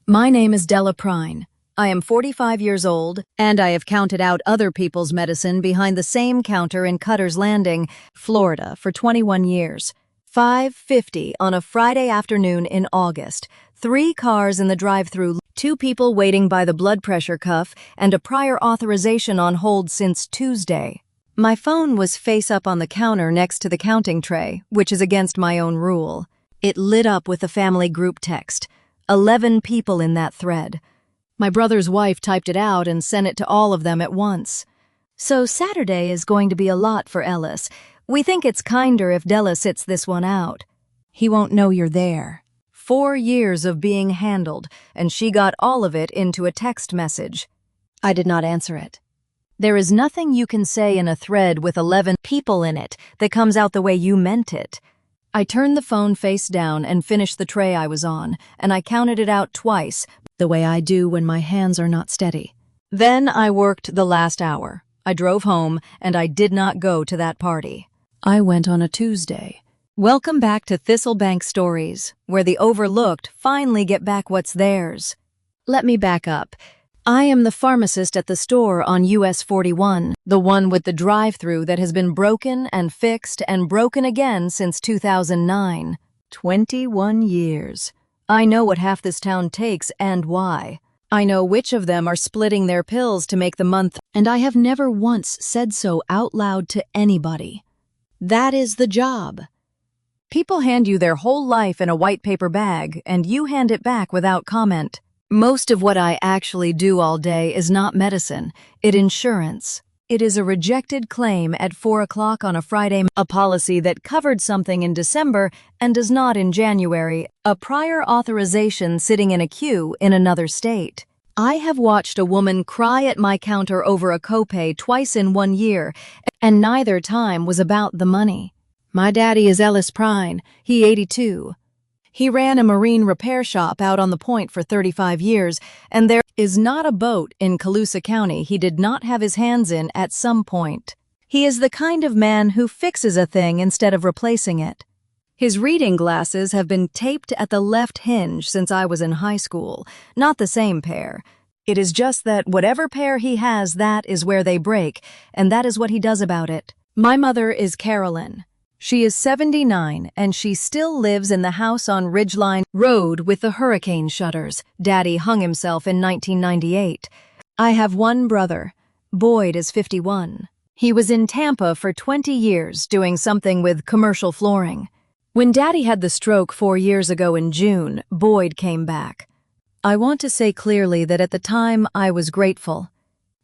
My name is Della. I am 45 years old, and I have counted out other people's medicine behind the same counter in Cutter's Landing, Florida, for 21 years. 5:50 on a Friday afternoon in August. 3 cars in the drive-thru, 2 people waiting by the blood pressure cuff, and a prior authorization on hold since Tuesday. My phone was face up on the counter next to the counting tray, which is against my own rule. It lit up with the family group text. 11 people in that thread. My brother's wife typed it out and sent it to all of them at once. So Saturday is going to be a lot for Ellis. We think it's kinder if Della sits this one out. He won't know you're there. 4 years of being handled, and she got all of it into a text message. I did not answer it. There is nothing you can say in a thread with 11 people in it that comes out the way you meant it. I turned the phone face down and finished the tray I was on, and I counted it out twice, the way I do when my hands are not steady. Then I worked the last hour. I drove home, and I did not go to that party. I went on a Tuesday. Welcome back to Thistlebank Stories, where the overlooked finally get back what's theirs. Let me back up. I am the pharmacist at the store on US 41, the one with the drive-thru that has been broken and fixed and broken again since 2009. 21 years. I know what half this town takes and why. I know which of them are splitting their pills to make the month, and I have never once said so out loud to anybody. That is the job. People hand you their whole life in a white paper bag, and you hand it back without comment. Most of what I actually do all day is not medicine, it's insurance. It is a rejected claim at 4 o'clock on a Friday, a policy that covered something in December and does not in January, a prior authorization sitting in a queue in another state. I have watched a woman cry at my counter over a copay twice in 1 year, and neither time was about the money. My daddy is Ellis Prine, he 82. He ran a marine repair shop out on the point for 35 years, and there is not a boat in Colusa County he did not have his hands in at some point. He is the kind of man who fixes a thing instead of replacing it. His reading glasses have been taped at the left hinge since I was in high school, not the same pair. It is just that whatever pair he has, that is where they break, and that is what he does about it. My mother is Carolyn. She is 79, and she still lives in the house on Ridgeline Road with the hurricane shutters. Daddy hung himself in 1998. I have one brother. Boyd is 51. He was in Tampa for 20 years doing something with commercial flooring. When Daddy had the stroke 4 years ago in June, Boyd came back. I want to say clearly that at the time I was grateful.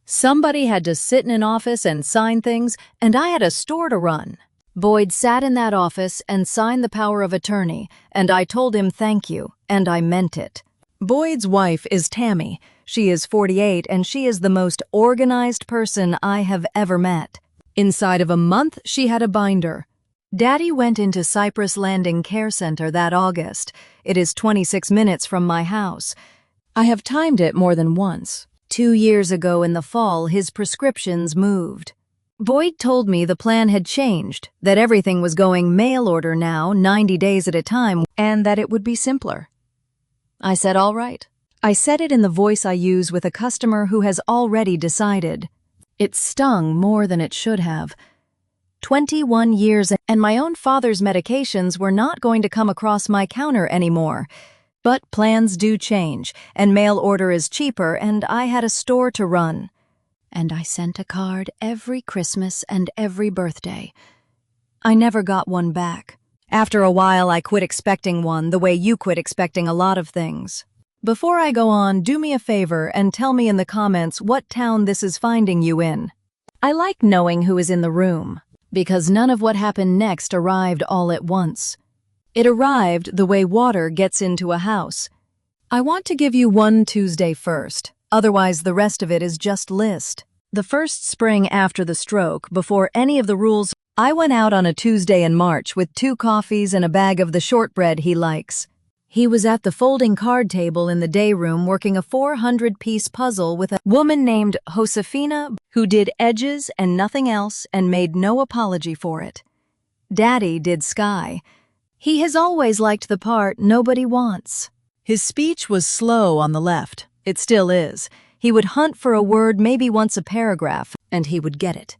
Somebody had to sit in an office and sign things, and I had a store to run. Boyd sat in that office and signed the power of attorney, and I told him thank you, and I meant it. Boyd's wife is Tammy. She is 48, and she is the most organized person I have ever met. Inside of a month, she had a binder. Daddy went into Cypress Landing Care Center that August. It is 26 minutes from my house. I have timed it more than once. 2 years ago in the fall, his prescriptions moved. Boyd told me the plan had changed, that everything was going mail order now, 90 days at a time, and that it would be simpler. I said, all right. I said it in the voice I use with a customer who has already decided. It stung more than it should have. 21 years, and my own father's medications were not going to come across my counter anymore. But plans do change, and mail order is cheaper, and I had a store to run. And I sent a card every Christmas and every birthday. I never got one back. After a while, I quit expecting one the way you quit expecting a lot of things. Before I go on, do me a favor and tell me in the comments what town this is finding you in. I like knowing who is in the room, because none of what happened next arrived all at once. It arrived the way water gets into a house. I want to give you one Tuesday first. Otherwise, the rest of it is just list. The first spring after the stroke, before any of the rules, I went out on a Tuesday in March with 2 coffees and a bag of the shortbread he likes. He was at the folding card table in the day room working a 400-piece puzzle with a woman named Josefina who did edges and nothing else and made no apology for it. Daddy did sky. He has always liked the part nobody wants. His speech was slow on the left. It still is. He would hunt for a word, maybe once a paragraph, and he would get it.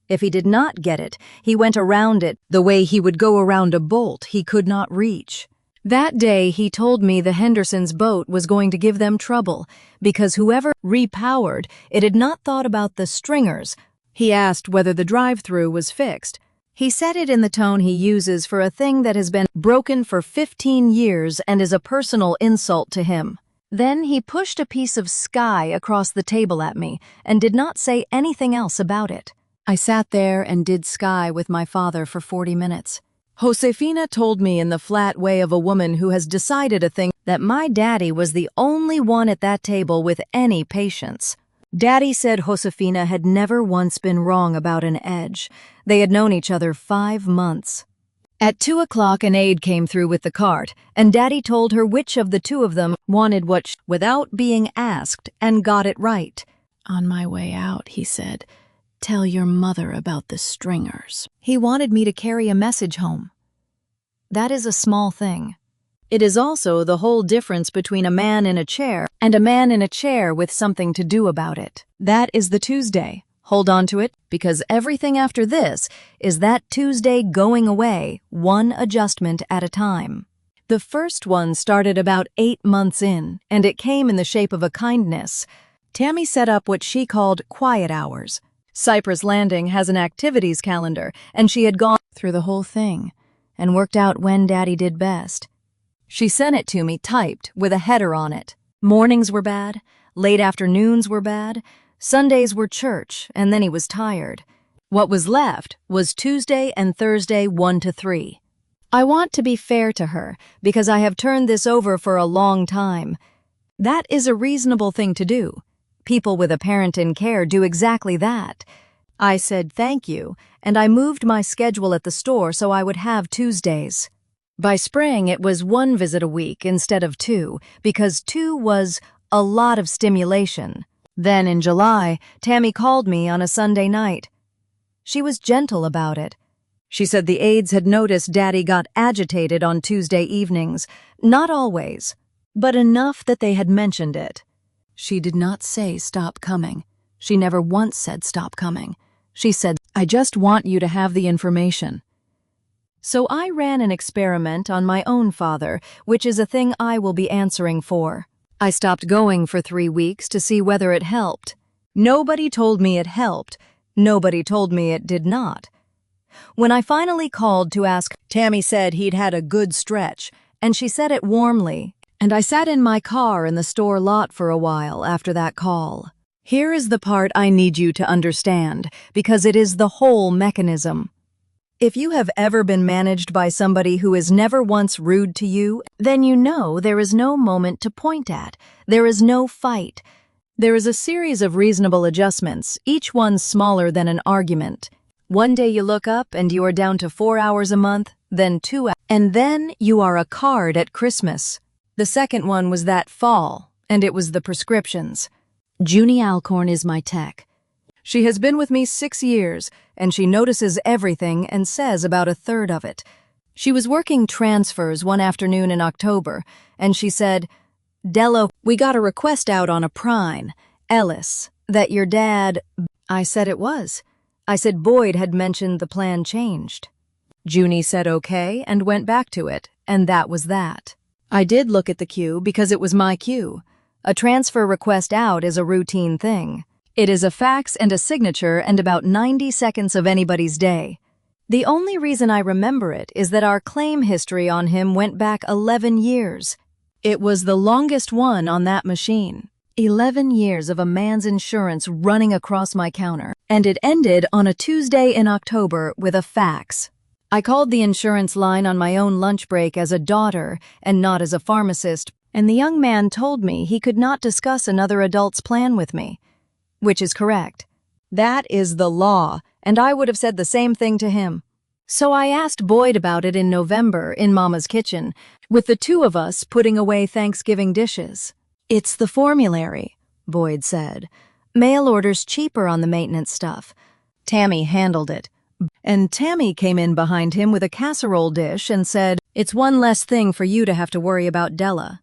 If he did not get it, he went around it the way he would go around a bolt he could not reach. That day, he told me the Hendersons' boat was going to give them trouble because whoever repowered it had not thought about the stringers. He asked whether the drive-through was fixed. He said it in the tone he uses for a thing that has been broken for 15 years and is a personal insult to him. Then he pushed a piece of sky across the table at me and did not say anything else about it. I sat there and did sky with my father for 40 minutes. Josefina told me in the flat way of a woman who has decided a thing that my daddy was the only one at that table with any patience. Daddy said Josefina had never once been wrong about an edge. They had known each other 5 months. At 2 o'clock, an aide came through with the cart, and Daddy told her which of the two of them wanted what without being asked, and got it right. On my way out, he said, "Tell your mother about the stringers." He wanted me to carry a message home. That is a small thing. It is also the whole difference between a man in a chair and a man in a chair with something to do about it. That is the Tuesday. Hold on to it, because everything after this is that Tuesday going away, one adjustment at a time. The first one started about 8 months in, and it came in the shape of a kindness. Tammy set up what she called quiet hours. Cypress Landing has an activities calendar, and she had gone through the whole thing and worked out when Daddy did best. She sent it to me typed with a header on it. Mornings were bad, late afternoons were bad, Sundays were church, and then he was tired. What was left was Tuesday and Thursday 1 to 3. I want to be fair to her because I have turned this over for a long time. That is a reasonable thing to do. People with a parent in care do exactly that. I said thank you, and I moved my schedule at the store so I would have Tuesdays. By spring, it was 1 visit a week instead of 2, because 2 was a lot of stimulation. Then in July, Tammy called me on a Sunday night. She was gentle about it. She said the aides had noticed Daddy got agitated on Tuesday evenings, not always, but enough that they had mentioned it. She did not say stop coming. She never once said stop coming. She said, I just want you to have the information. So I ran an experiment on my own father, which is a thing I will be answering for. I stopped going for 3 weeks to see whether it helped. Nobody told me it helped. Nobody told me it did not. When I finally called to ask, Tammy said he'd had a good stretch, and she said it warmly, and I sat in my car in the store lot for a while after that call. Here is the part I need you to understand, because it is the whole mechanism. If you have ever been managed by somebody who is never once rude to you, then you know there is no moment to point at. There is no fight. There is a series of reasonable adjustments, each one smaller than an argument. One day you look up and you are down to 4 hours a month, then 2 hours, and then you are a card at Christmas. The second one was that fall, and it was the prescriptions. Junie Alcorn is my tech. She has been with me 6 years, and she notices everything and says about a third of it. She was working transfers one afternoon in October, and she said, Della, we got a request out on a prime, Ellis, that your dad... I said it was. I said Boyd had mentioned the plan changed. Junie said okay and went back to it, and that was that. I did look at the queue because it was my queue. A transfer request out is a routine thing. It is a fax and a signature and about 90 seconds of anybody's day. The only reason I remember it is that our claim history on him went back 11 years. It was the longest one on that machine. 11 years of a man's insurance running across my counter, and it ended on a Tuesday in October with a fax. I called the insurance line on my own lunch break as a daughter and not as a pharmacist, and the young man told me he could not discuss another adult's plan with me. Which is correct. That is the law, and I would have said the same thing to him. So I asked Boyd about it in November in Mama's kitchen, with the two of us putting away Thanksgiving dishes. It's the formulary, Boyd said. Mail order's cheaper on the maintenance stuff. Tammy handled it. And Tammy came in behind him with a casserole dish and said, it's one less thing for you to have to worry about, Della.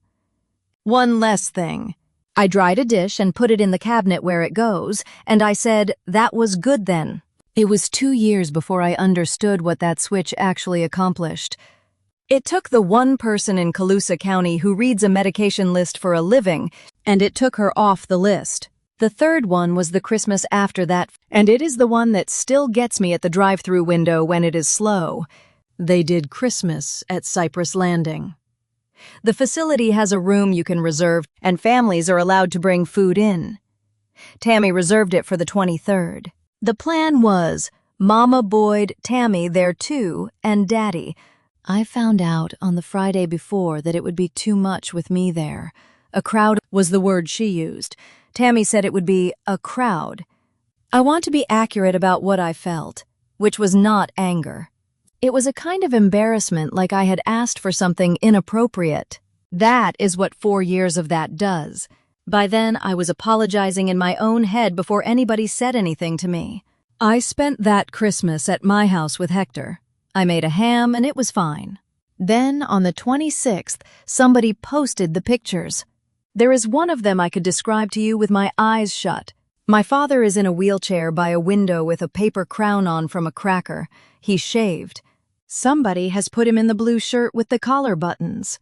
One less thing. I dried a dish and put it in the cabinet where it goes, and I said, that was good then. It was 2 years before I understood what that switch actually accomplished. It took the one person in Colusa County who reads a medication list for a living, and it took her off the list. The third one was the Christmas after that, and it is the one that still gets me at the drive-through window when it is slow. They did Christmas at Cypress Landing. The facility has a room you can reserve, and families are allowed to bring food in. Tammy reserved it for the 23rd. The plan was Mama, Boyd, Tammy there too, and Daddy. I found out on the Friday before that it would be too much with me there. A crowd was the word she used. Tammy said it would be a crowd. I want to be accurate about what I felt, which was not anger. It was a kind of embarrassment, like I had asked for something inappropriate. That is what 4 years of that does. By then, I was apologizing in my own head before anybody said anything to me. I spent that Christmas at my house with Hector. I made a ham and it was fine. Then, on the 26th, somebody posted the pictures. There is one of them I could describe to you with my eyes shut. My father is in a wheelchair by a window with a paper crown on from a cracker. He's shaved. Somebody has put him in the blue shirt with the collar buttons.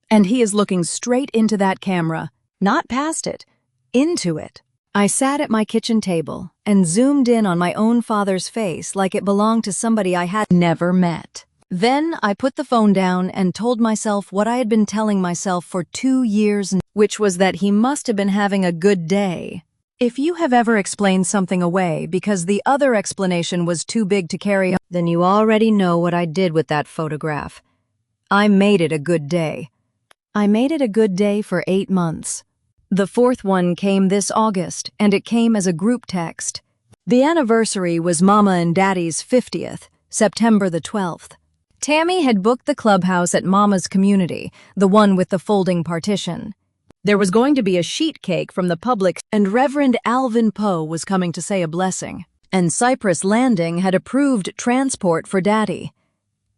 And he is looking straight into that camera, not past it, into it. I sat at my kitchen table and zoomed in on my own father's face like it belonged to somebody I had never met. Then I put the phone down and told myself what I had been telling myself for 2 years, which was that he must have been having a good day. If you have ever explained something away because the other explanation was too big to carry on, then you already know what I did with that photograph. I made it a good day. I made it a good day for 8 months. The fourth one came this August, and it came as a group text. The anniversary was Mama and Daddy's 50th, September the 12th. Tammy had booked the clubhouse at Mama's community, the one with the folding partition. There was going to be a sheet cake from the public, and Reverend Alvin Poe was coming to say a blessing. And Cypress Landing had approved transport for Daddy.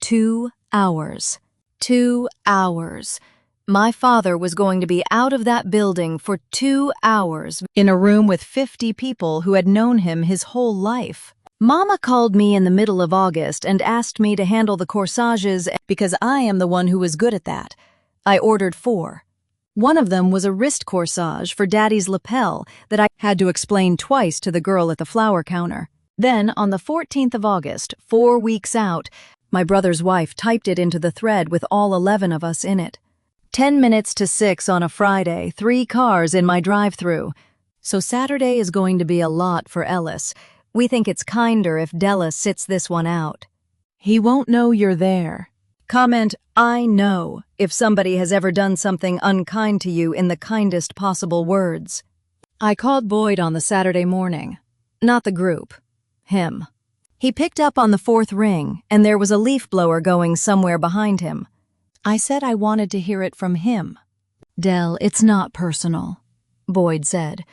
2 hours. 2 hours. My father was going to be out of that building for 2 hours in a room with 50 people who had known him his whole life. Mama called me in the middle of August and asked me to handle the corsages because I am the one who was good at that. I ordered 4. One of them was a wrist corsage for Daddy's lapel that I had to explain twice to the girl at the flower counter. Then, on the 14th of August, 4 weeks out, my brother's wife typed it into the thread with all 11 of us in it. 10 minutes to 6 on a Friday, 3 cars in my drive-thru. So Saturday is going to be a lot for Ellis. We think it's kinder if Della sits this one out. He won't know you're there. Comment, I know, if somebody has ever done something unkind to you in the kindest possible words. I called Boyd on the Saturday morning. Not the group. Him. He picked up on the 4th ring, and there was a leaf blower going somewhere behind him. I said I wanted to hear it from him. Dell, it's not personal. Boyd said,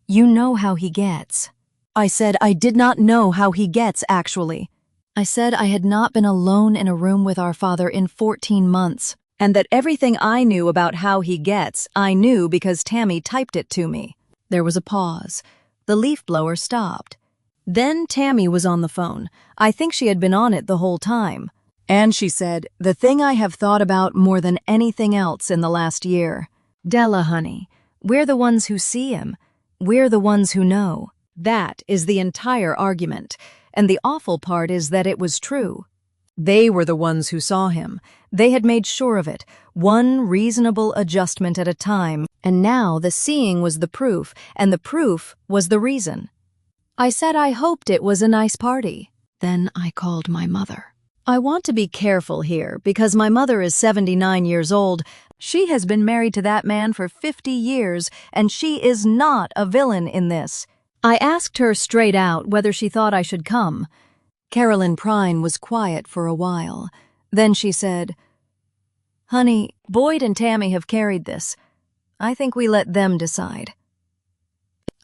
you know how he gets. I said I did not know how he gets, actually. I said I had not been alone in a room with our father in 14 months, and that everything I knew about how he gets, I knew because Tammy typed it to me. There was a pause. The leaf blower stopped. Then Tammy was on the phone. I think she had been on it the whole time. And she said, the thing I have thought about more than anything else in the last year. Della, honey, we're the ones who see him. We're the ones who know. That is the entire argument. And the awful part is that it was true. They were the ones who saw him. They had made sure of it, one reasonable adjustment at a time. And now the seeing was the proof, and the proof was the reason. I said I hoped it was a nice party. Then I called my mother. I want to be careful here because my mother is 79 years old. She has been married to that man for 50 years, and she is not a villain in this. I asked her straight out whether she thought I should come. Carolyn Prine was quiet for a while. Then she said, honey, Boyd and Tammy have carried this. I think we let them decide.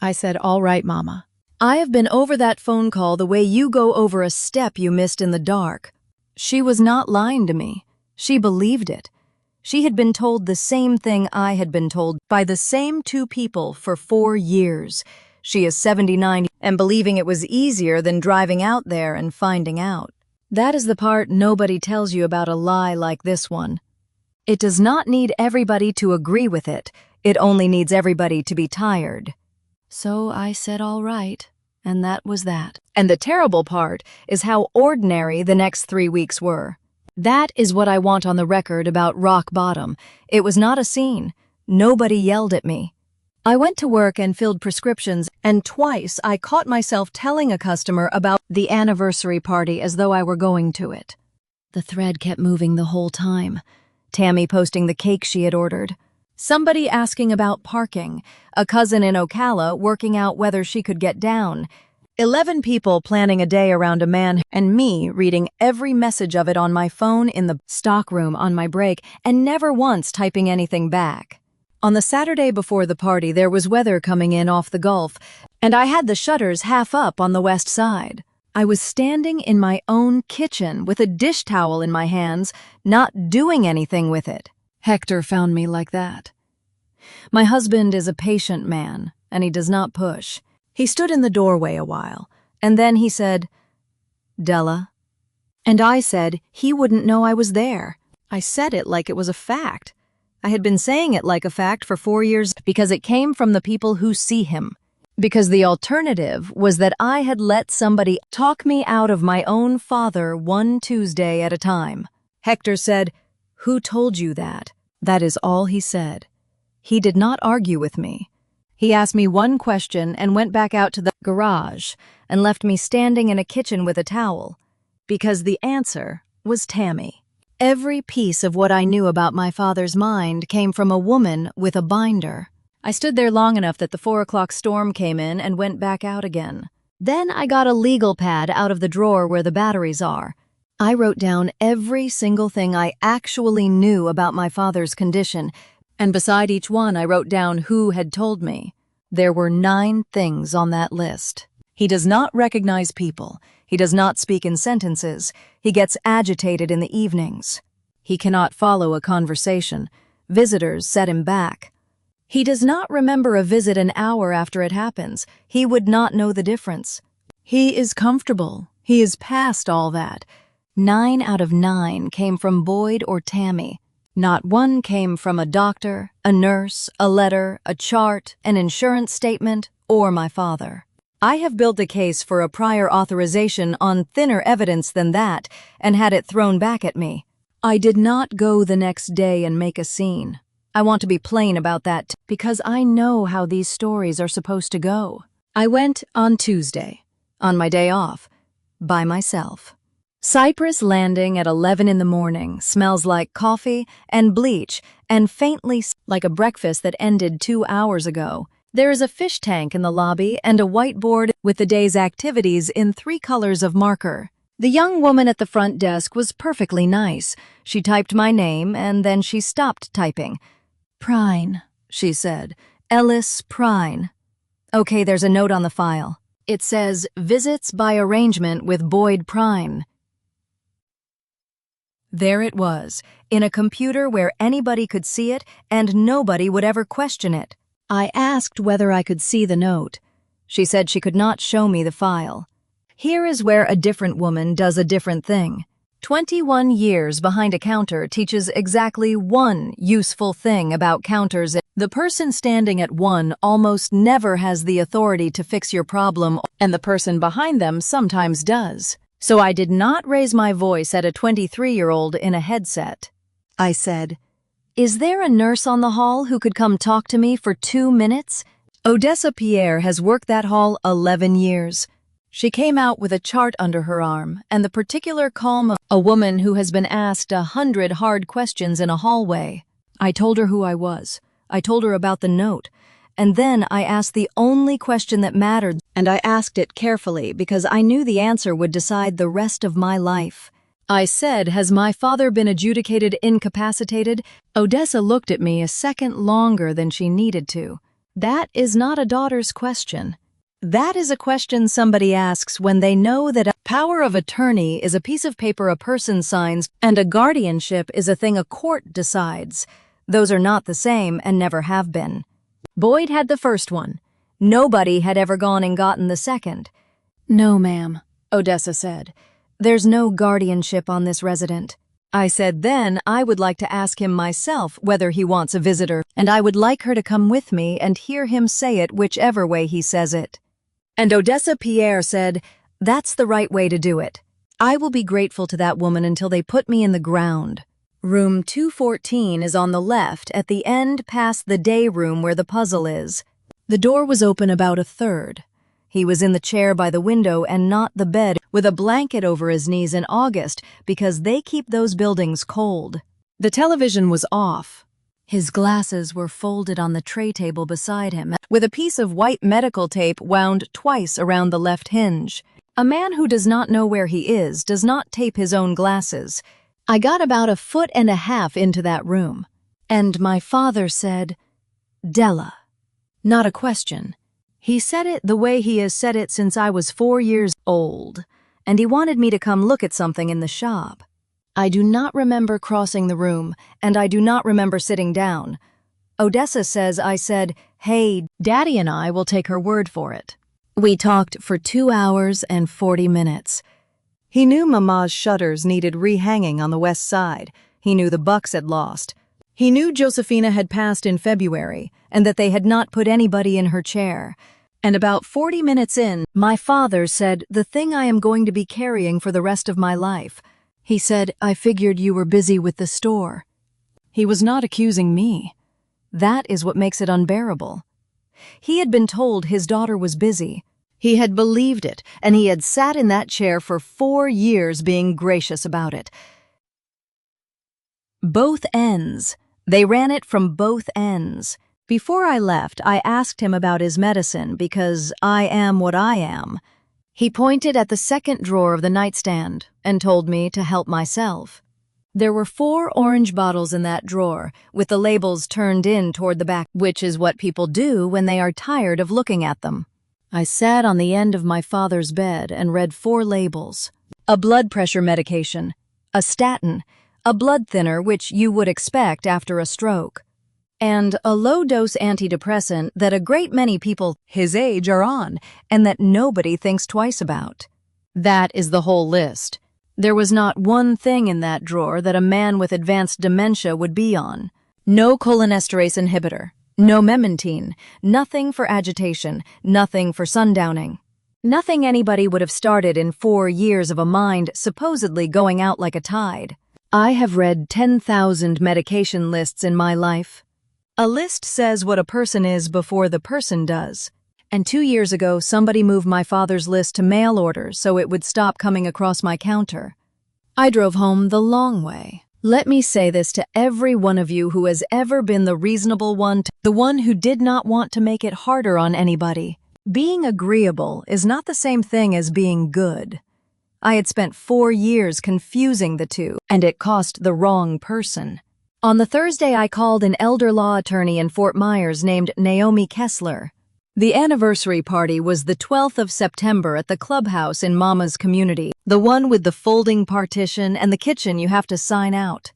I said, all right, Mama. I have been over that phone call the way you go over a step you missed in the dark. She was not lying to me. She believed it. She had been told the same thing I had been told by the same two people for 4 years. She is 79 and believing it was easier than driving out there and finding out. That is the part nobody tells you about a lie like this one. It does not need everybody to agree with it. It only needs everybody to be tired. So I said all right, and that was that. And the terrible part is how ordinary the next 3 weeks were. That is what I want on the record about rock bottom. It was not a scene. Nobody yelled at me. I went to work and filled prescriptions, and twice I caught myself telling a customer about the anniversary party as though I were going to it. The thread kept moving the whole time. Tammy posting the cake she had ordered. Somebody asking about parking. A cousin in Ocala working out whether she could get down. 11 people planning a day around a man, and me reading every message of it on my phone in the stockroom on my break and never once typing anything back. On the Saturday before the party, there was weather coming in off the Gulf, and I had the shutters half up on the west side. I was standing in my own kitchen with a dish towel in my hands, not doing anything with it. Hector found me like that. My husband is a patient man, and he does not push. He stood in the doorway a while, and then he said, "Della." And I said he wouldn't know I was there. I said it like it was a fact. I had been saying it like a fact for 4 years because it came from the people who see him. Because the alternative was that I had let somebody talk me out of my own father one Tuesday at a time. Hector said, "Who told you that?" That is all he said. He did not argue with me. He asked me one question and went back out to the garage and left me standing in a kitchen with a towel. Because the answer was Tammy. Every piece of what I knew about my father's mind came from a woman with a binder. I stood there long enough that the 4 o'clock storm came in and went back out again. Then I got a legal pad out of the drawer where the batteries are. I wrote down every single thing I actually knew about my father's condition, and beside each one I wrote down who had told me. There were 9 things on that list. He does not recognize people. He does not speak in sentences. He gets agitated in the evenings. He cannot follow a conversation. Visitors set him back. He does not remember a visit an hour after it happens. He would not know the difference. He is comfortable. He is past all that. 9 out of 9 came from Boyd or Tammy. Not one came from a doctor, a nurse, a letter, a chart, an insurance statement, or my father. I have built a case for a prior authorization on thinner evidence than that and had it thrown back at me. I did not go the next day and make a scene. I want to be plain about that because I know how these stories are supposed to go. I went on Tuesday, on my day off, by myself. Cypress Landing at 11 in the morning smells like coffee and bleach and faintly like a breakfast that ended 2 hours ago. There is a fish tank in the lobby and a whiteboard with the day's activities in 3 colors of marker. The young woman at the front desk was perfectly nice. She typed my name and then she stopped typing. "Prine," she said. "Ellis Prine." Okay, there's a note on the file. It says, "Visits by arrangement with Boyd Prine." There it was, in a computer where anybody could see it and nobody would ever question it. I asked whether I could see the note. She said she could not show me the file. Here is where a different woman does a different thing. 21 years behind a counter teaches exactly one useful thing about counters. The person standing at one almost never has the authority to fix your problem, and the person behind them sometimes does. So I did not raise my voice at a 23-year-old in a headset. I said, "Is there a nurse on the hall who could come talk to me for 2 minutes?" Odessa Pierre has worked that hall 11 years. She came out with a chart under her arm and the particular calm of a woman who has been asked 100 hard questions in a hallway. I told her who I was. I told her about the note. And then I asked the only question that mattered, and I asked it carefully because I knew the answer would decide the rest of my life. I said, "Has my father been adjudicated incapacitated?" Odessa looked at me a second longer than she needed to. That is not a daughter's question. That is a question somebody asks when they know that a power of attorney is a piece of paper a person signs and a guardianship is a thing a court decides. Those are not the same and never have been. Boyd had the first one. Nobody had ever gone and gotten the second. "No, ma'am," Odessa said. "There's no guardianship on this resident." I said then I would like to ask him myself whether he wants a visitor, and I would like her to come with me and hear him say it whichever way he says it. And Odessa Pierre said, "That's the right way to do it. I will be grateful to that woman until they put me in the ground." Room 214 is on the left at the end past the day room where the puzzle is. The door was open about a third. He was in the chair by the window and not the bed, with a blanket over his knees in August because they keep those buildings cold. The television was off. His glasses were folded on the tray table beside him, with a piece of white medical tape wound twice around the left hinge. A man who does not know where he is does not tape his own glasses. I got about 1.5 feet into that room, and my father said, "Della." Not a question. He said it the way he has said it since I was 4 years old, and he wanted me to come look at something in the shop. I do not remember crossing the room, and I do not remember sitting down. Odessa says I said, "Hey, Daddy," and I will take her word for it. We talked for 2 hours and 40 minutes. He knew Mama's shutters needed rehanging on the west side. He knew the Bucks had lost. He knew Josephina had passed in February, and that they had not put anybody in her chair. And about 40 minutes in, my father said, "The thing I am going to be carrying for the rest of my life." He said, "I figured you were busy with the store." He was not accusing me. That is what makes it unbearable. He had been told his daughter was busy. He had believed it, and he had sat in that chair for 4 years being gracious about it. Both ends. They ran it from both ends. Before I left, I asked him about his medicine because I am what I am. He pointed at the second drawer of the nightstand and told me to help myself. There were 4 orange bottles in that drawer, with the labels turned in toward the back, which is what people do when they are tired of looking at them. I sat on the end of my father's bed and read 4 labels. A blood pressure medication, a statin, a blood thinner which you would expect after a stroke, and a low-dose antidepressant that a great many people his age are on and that nobody thinks twice about. That is the whole list. There was not one thing in that drawer that a man with advanced dementia would be on. No cholinesterase inhibitor, no memantine, nothing for agitation, nothing for sundowning. Nothing anybody would have started in 4 years of a mind supposedly going out like a tide. I have read 10,000 medication lists in my life. A list says what a person is before the person does. And 2 years ago, somebody moved my father's list to mail order so it would stop coming across my counter. I drove home the long way. Let me say this to every one of you who has ever been the reasonable one, the one who did not want to make it harder on anybody. Being agreeable is not the same thing as being good. I had spent 4 years confusing the two, and it cost the wrong person. On the Thursday, I called an elder law attorney in Fort Myers named Naomi Kessler. The anniversary party was the 12th of September at the clubhouse in Mama's community, the one with the folding partition and the kitchen you have to sign out.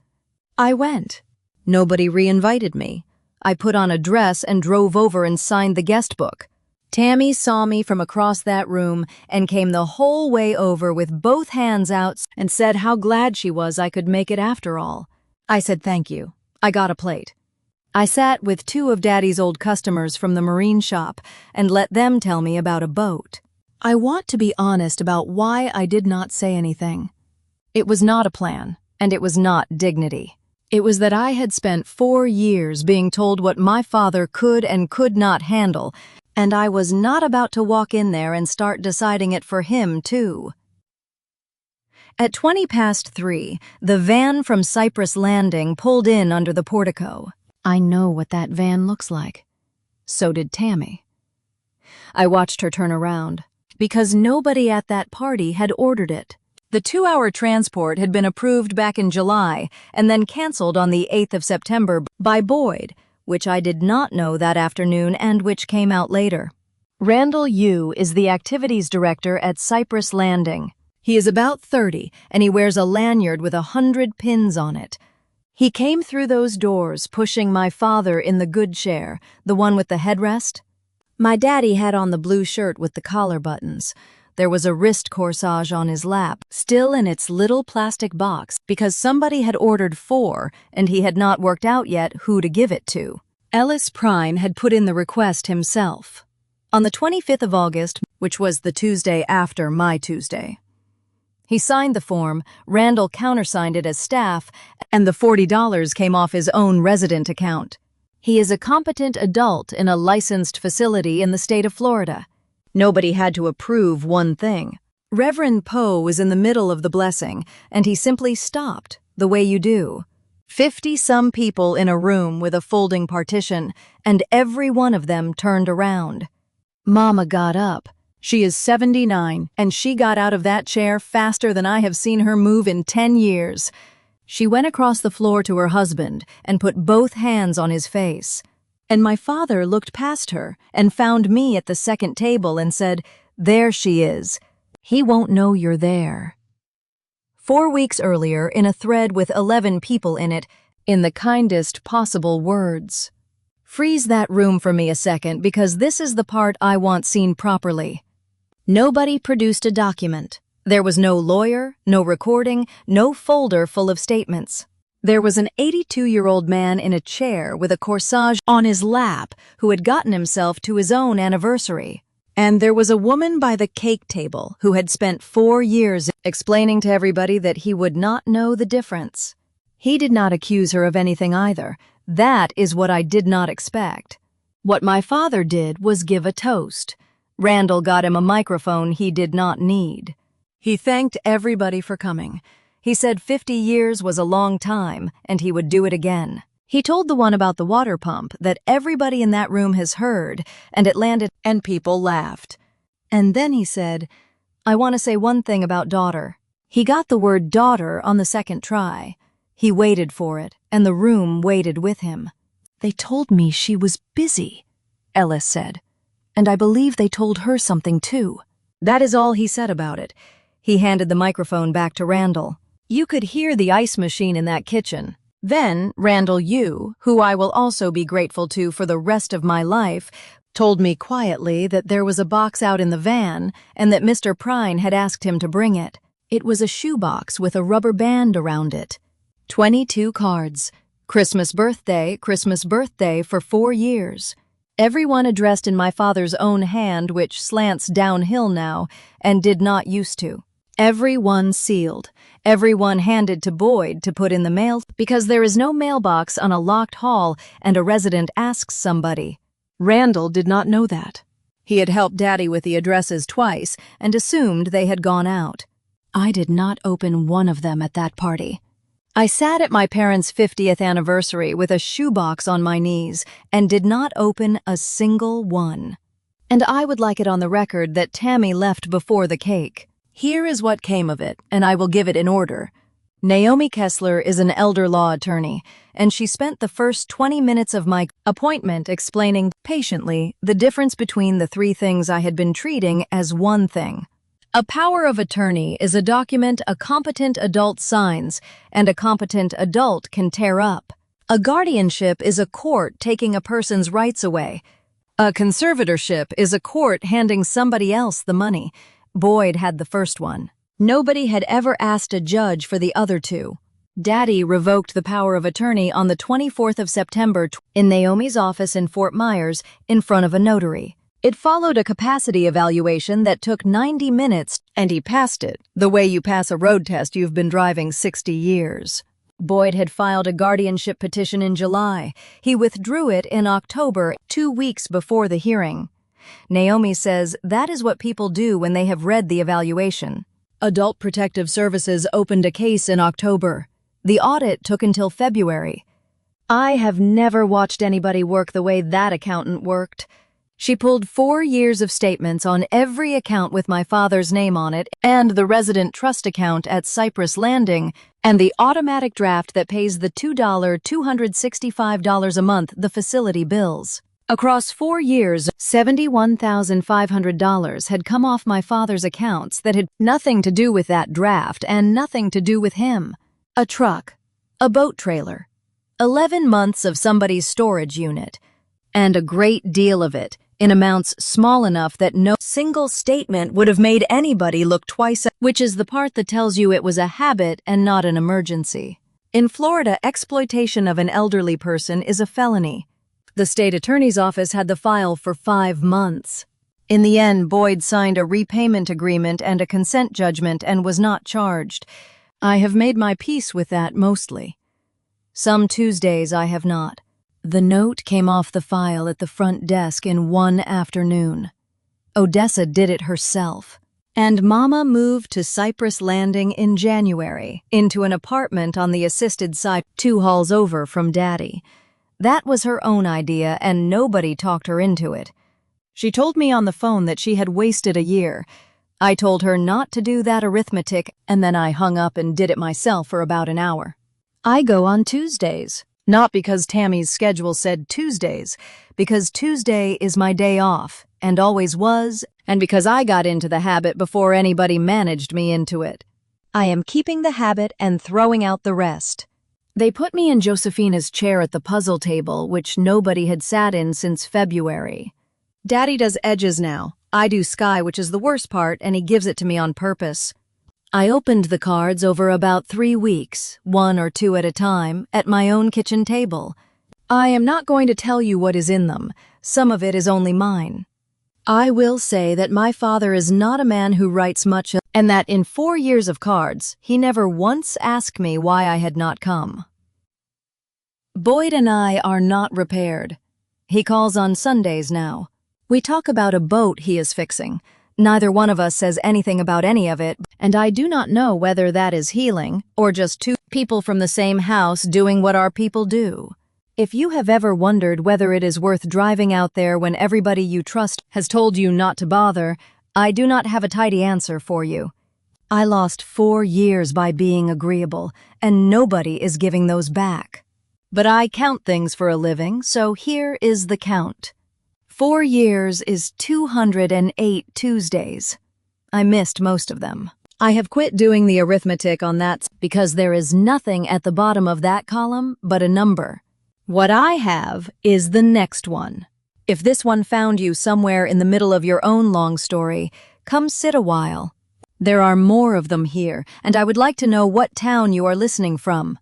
I went. Nobody re-invited me. I put on a dress and drove over and signed the guest book. Tammy saw me from across that room and came the whole way over with both hands out and said how glad she was I could make it after all. I said thank you. I got a plate. I sat with 2 of Daddy's old customers from the marine shop and let them tell me about a boat. I want to be honest about why I did not say anything. It was not a plan, and it was not dignity. It was that I had spent 4 years being told what my father could and could not handle, and I was not about to walk in there and start deciding it for him, too. At 3:20, the van from Cypress Landing pulled in under the portico. I know what that van looks like. So did Tammy. I watched her turn around, because nobody at that party had ordered it. The 2-hour transport had been approved back in July and then canceled on the 8th of September by Boyd, which I did not know that afternoon and which came out later. Randall Yu is the activities director at Cypress Landing. He is about 30, and he wears a lanyard with 100 pins on it. He came through those doors, pushing my father in the good chair, the one with the headrest. My daddy had on the blue shirt with the collar buttons. There was a wrist corsage on his lap, still in its little plastic box, because somebody had ordered 4, and he had not worked out yet who to give it to. Ellis Prine had put in the request himself. On the 25th of August, which was the Tuesday after my Tuesday. He signed the form, Randall countersigned it as staff, and the $40 came off his own resident account. He is a competent adult in a licensed facility in the state of Florida. Nobody had to approve one thing. Reverend Poe was in the middle of the blessing, and he simply stopped, the way you do. 50-some people in a room with a folding partition, and every one of them turned around. Mama got up. She is 79, and she got out of that chair faster than I have seen her move in 10 years. She went across the floor to her husband and put both hands on his face. And my father looked past her and found me at the second table and said, "There she is. He won't know you're there." 4 weeks earlier, in a thread with 11 people in it, in the kindest possible words. Freeze that room for me a second, because this is the part I want seen properly. Nobody produced a document. There was no lawyer, no recording, no folder full of statements. There was an 82-year-old man in a chair with a corsage on his lap who had gotten himself to his own anniversary. And there was a woman by the cake table who had spent 4 years explaining to everybody that he would not know the difference. He did not accuse her of anything either. That is what I did not expect. What my father did was give a toast. Randall got him a microphone he did not need. He thanked everybody for coming. He said 50 years was a long time, and he would do it again. He told the one about the water pump that everybody in that room has heard, and it landed, and people laughed. And then he said, "I want to say one thing about daughter." He got the word daughter on the second try. He waited for it, and the room waited with him. "They told me she was busy," Ellis said. "And I believe they told her something too." That is all he said about it. He handed the microphone back to Randall. You could hear the ice machine in that kitchen. Then Randall Yu, who I will also be grateful to for the rest of my life, told me quietly that there was a box out in the van and that Mr. Prine had asked him to bring it. It was a shoebox with a rubber band around it. 22 cards. Christmas birthday for 4 years. Everyone addressed in my father's own hand, which slants downhill now, and did not used to. Everyone sealed. Everyone handed to Boyd to put in the mail, because there is no mailbox on a locked hall and a resident asks somebody. Randall did not know that. He had helped Daddy with the addresses twice and assumed they had gone out. I did not open one of them at that party. I sat at my parents' 50th anniversary with a shoebox on my knees and did not open a single one. And I would like it on the record that Tammy left before the cake. Here is what came of it, and I will give it in order. Naomi Kessler is an elder law attorney, and she spent the first 20 minutes of my appointment explaining patiently the difference between the 3 things I had been treating as one thing. A power of attorney is a document a competent adult signs and a competent adult can tear up. A guardianship is a court taking a person's rights away. A conservatorship is a court handing somebody else the money. Boyd had the first one. Nobody had ever asked a judge for the other 2. Daddy revoked the power of attorney on the 24th of September in Naomi's office in Fort Myers in front of a notary. It followed a capacity evaluation that took 90 minutes, and he passed it, the way you pass a road test you've been driving 60 years. Boyd had filed a guardianship petition in July. He withdrew it in October, 2 weeks before the hearing. Naomi says that is what people do when they have read the evaluation. Adult Protective Services opened a case in October. The audit took until February. I have never watched anybody work the way that accountant worked. She pulled 4 years of statements on every account with my father's name on it and the resident trust account at Cypress Landing and the automatic draft that pays the $265 a month the facility bills. Across 4 years, $71,500 had come off my father's accounts that had nothing to do with that draft and nothing to do with him. A truck, a boat trailer, 11 months of somebody's storage unit, and a great deal of it in amounts small enough that no single statement would have made anybody look twice, which is the part that tells you it was a habit and not an emergency. In Florida, exploitation of an elderly person is a felony. The state attorney's office had the file for 5 months. In the end, Boyd signed a repayment agreement and a consent judgment and was not charged. I have made my peace with that mostly. Some Tuesdays I have not. The note came off the file at the front desk in one afternoon. Odessa did it herself. And Mama moved to Cypress Landing in January, into an apartment on the assisted side 2 halls over from Daddy. That was her own idea, and nobody talked her into it. She told me on the phone that she had wasted a year. I told her not to do that arithmetic, and then I hung up and did it myself for about an hour. I go on Tuesdays. Not because Tammy's schedule said Tuesdays, because Tuesday is my day off, and always was, and because I got into the habit before anybody managed me into it. I am keeping the habit and throwing out the rest. They put me in Josephina's chair at the puzzle table, which nobody had sat in since February. Daddy does edges now. I do sky, which is the worst part, and he gives it to me on purpose. I opened the cards over about 3 weeks, 1 or 2 at a time, at my own kitchen table. I am not going to tell you what is in them. Some of it is only mine. I will say that my father is not a man who writes much, and that in 4 years of cards, he never once asked me why I had not come. Boyd and I are not repaired. He calls on Sundays now. We talk about a boat he is fixing. Neither one of us says anything about any of it, and I do not know whether that is healing or just 2 people from the same house doing what our people do. If you have ever wondered whether it is worth driving out there when everybody you trust has told you not to bother, I do not have a tidy answer for you. I lost 4 years by being agreeable, and nobody is giving those back. But I count things for a living, so here is the count. 4 years is 208 Tuesdays. I missed most of them. I have quit doing the arithmetic on that because there is nothing at the bottom of that column but a number. What I have is the next one. If this one found you somewhere in the middle of your own long story, come sit a while. There are more of them here, and I would like to know what town you are listening from.